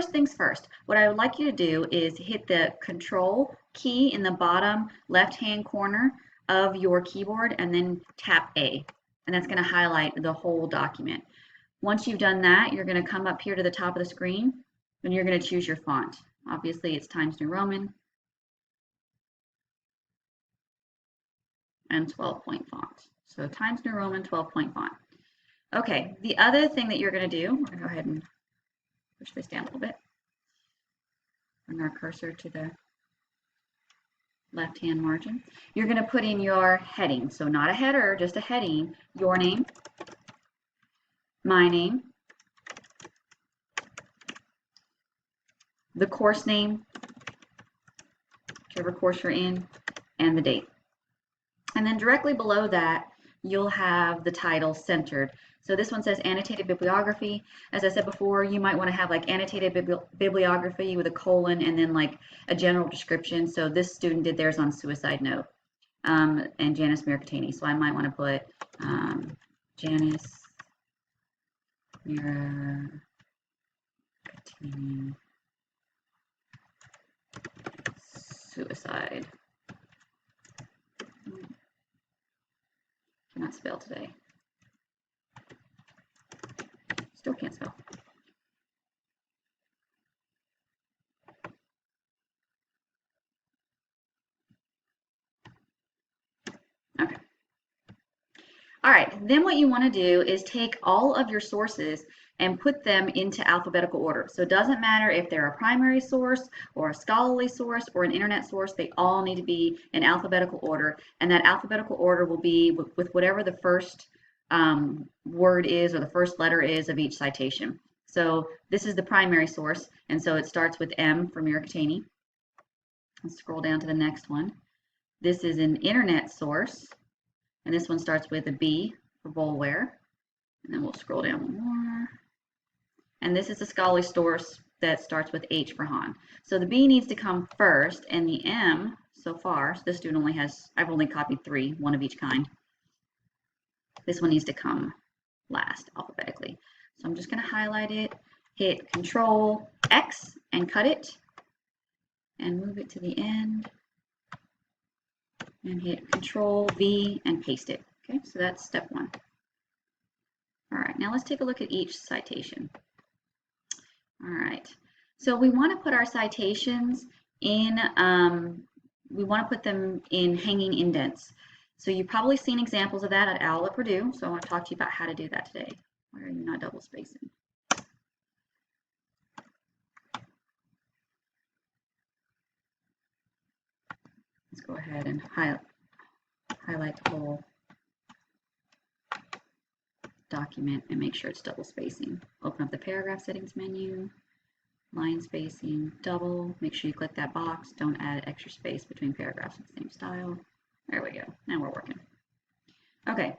first things first, what I would like you to do is hit the Control key in the bottom left-hand corner of your keyboard and then tap A. And that's going to highlight the whole document. Once you've done that, you're going to come up here to the top of the screen and you're going to choose your font. Obviously, it's Times New Roman and 12-point font. So Times New Roman 12-point font. Okay, the other thing that you're going to do, we're going to go ahead and push this down a little bit. Bring our cursor to the left-hand margin. You're going to put in your heading. So not a header, just a heading. Your name, my name, the course name, whichever course you're in, and the date. And then directly below that, you'll have the title centered. So this one says Annotated Bibliography. As I said before, you might want to have like Annotated Bibliography with a colon and then like a general description. So this student did theirs on suicide note, and Janice Miracatini. So I might want to put Janice Miracatini suicide. Cannot spell today. Still can't spell. Okay. All right, then what you want to do is take all of your sources and put them into alphabetical order. So it doesn't matter if they're a primary source or a scholarly source or an internet source, they all need to be in alphabetical order. And that alphabetical order will be with whatever the first word is or the first letter is of each citation. So this is the primary source, and so it starts with M for Miracatini. Let's scroll down to the next one. This is an internet source, and this one starts with a B for Boulware. And then we'll scroll down one more. And this is a scholarly source that starts with H for Han. So the B needs to come first, and the M so far, so this student only has, I've only copied 3, one of each kind. This one needs to come last alphabetically. So I'm just going to highlight it, hit Control X and cut it, and move it to the end, and hit Control V and paste it. Okay, so that's step 1. All right, now let's take a look at each citation. All right, so we want to put our citations in, we want to put them in hanging indents. So you've probably seen examples of that at OWL at Purdue, so I want to talk to you about how to do that today. Why are you not double spacing? Let's go ahead and highlight the whole document and make sure it's double spacing. Open up the paragraph settings menu, line spacing, double. Make sure you click that box. Don't add extra space between paragraphs in the same style. There we go. Now we're working. Okay.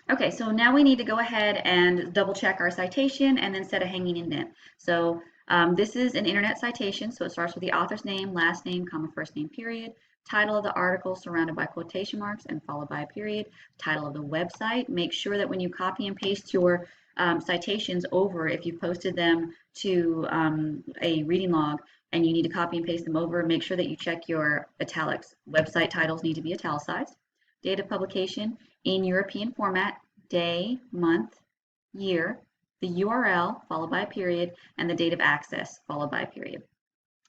Okay, so now we need to go ahead and double check our citation and then set a hanging indent. So this is an internet citation, so it starts with the author's name, last name, comma, first name, period, title of the article surrounded by quotation marks and followed by a period, title of the website. Make sure that when you copy and paste your citations over, if you posted them to a reading log and you need to copy and paste them over, make sure that you check your italics. Website titles need to be italicized. Date of publication in European format, day, month, year, the URL followed by a period, and the date of access followed by a period.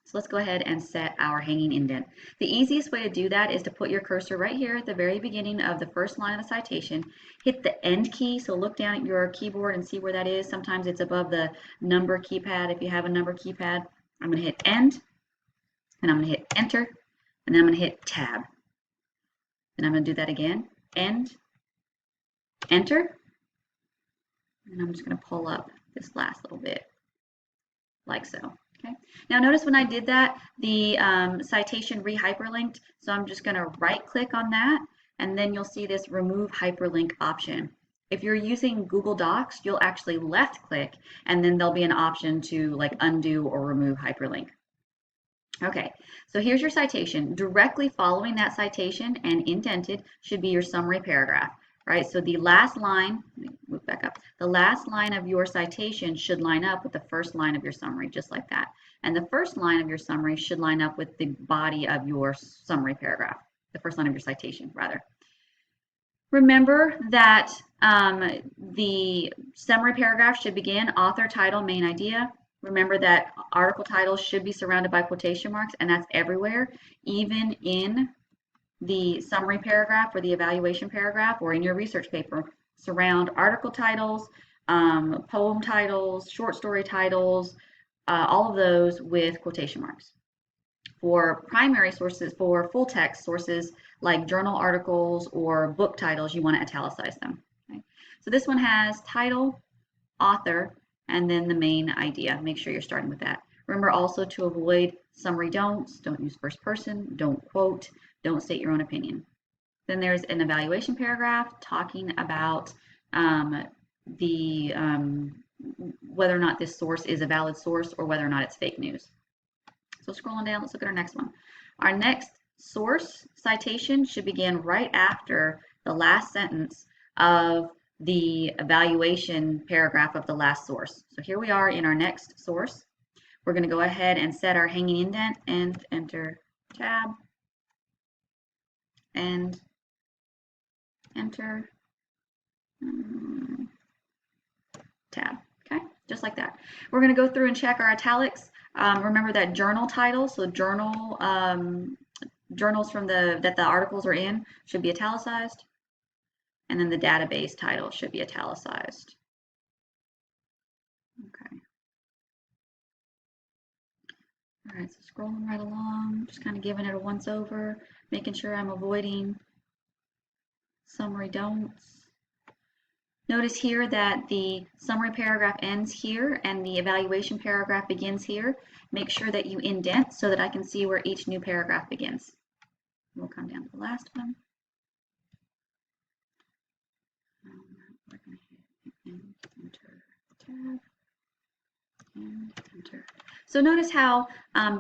So let's go ahead and set our hanging indent. The easiest way to do that is to put your cursor right here at the very beginning of the first line of the citation, hit the end key, so look down at your keyboard and see where that is. Sometimes it's above the number keypad. If you have a number keypad, I'm going to hit end, and I'm going to hit enter, and then I'm going to hit tab. And I'm going to do that again, end, enter, and I'm just going to pull up this last little bit like so. Okay. Now notice when I did that, the citation re-hyperlinked, so I'm just going to right click on that, and then you'll see this remove hyperlink option. If you're using Google Docs, you'll actually left click, and then there'll be an option to like undo or remove hyperlink. Okay, so here's your citation. Directly following that citation and indented should be your summary paragraph. right? So the last line, let me move back up, the last line of your citation should line up with the first line of your summary, just like that. And the first line of your summary should line up with the body of your summary paragraph, the first line of your citation, rather. Remember that the summary paragraph should begin author, title, main idea. Remember that article titles should be surrounded by quotation marks, and that's everywhere, even in the summary paragraph or the evaluation paragraph or in your research paper. Surround article titles, poem titles, short story titles, all of those with quotation marks. For primary sources, for full text sources like journal articles or book titles, you want to italicize them. Okay? So this one has title, author, and then the main idea. Make sure you're starting with that. Remember also to avoid summary don'ts. Don't use first person, don't quote, don't state your own opinion. Then there's an evaluation paragraph talking about whether or not this source is a valid source or whether or not it's fake news. So scrolling down, let's look at our next one. Our next source citation should begin right after the last sentence of the evaluation paragraph of the last source. So here we are in our next source. We're going to go ahead and set our hanging indent and enter tab and enter tab. Okay, just like that. We're going to go through and check our italics. Remember that journal title, so journals from that the articles are in should be italicized, and then the database title should be italicized. Okay. All right, so scrolling right along, just kind of giving it a once over, making sure I'm avoiding summary don'ts. Notice here that the summary paragraph ends here and the evaluation paragraph begins here. Make sure that you indent so that I can see where each new paragraph begins. We'll come down to the last one. We're going to hit enter tab and enter. So notice how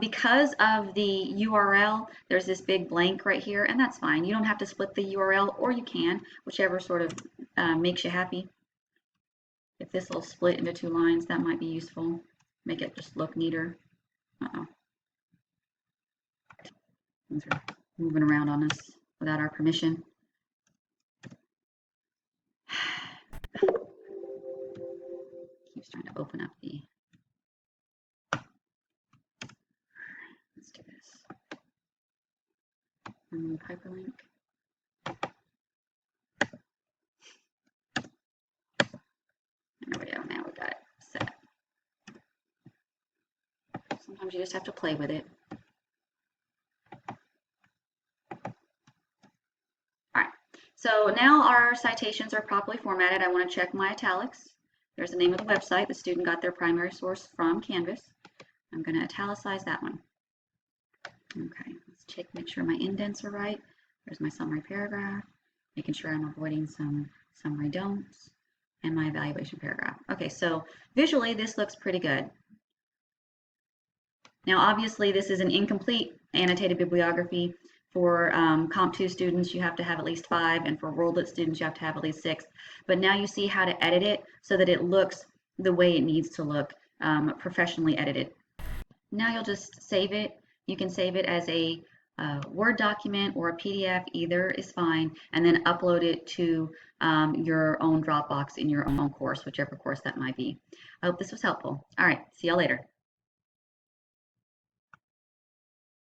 because of the URL, there's this big blank right here, and that's fine. You don't have to split the URL, or you can, whichever sort of makes you happy. If this will split into 2 lines, that might be useful. Make it just look neater. Things are moving around on us without our permission. Keeps trying to open up the. Let's do this. Remove hyperlink. There we go. Now we got it set. Sometimes you just have to play with it. All right. So now our citations are properly formatted. I want to check my italics. There's the name of the website the student got their primary source from, Canvas. I'm going to italicize that one. Okay, let's check, make sure my indents are right. There's my summary paragraph, making sure I'm avoiding some summary don'ts, and my evaluation paragraph. Okay, so visually this looks pretty good. Now obviously this is an incomplete annotated bibliography. For Comp 2 students, you have to have at least 5, and for World Lit students, you have to have at least 6. But now you see how to edit it so that it looks the way it needs to look, professionally edited. Now you'll just save it. You can save it as a Word document or a PDF, either is fine, and then upload it to your own Dropbox in your own course, whichever course that might be. I hope this was helpful. All right, see y'all later.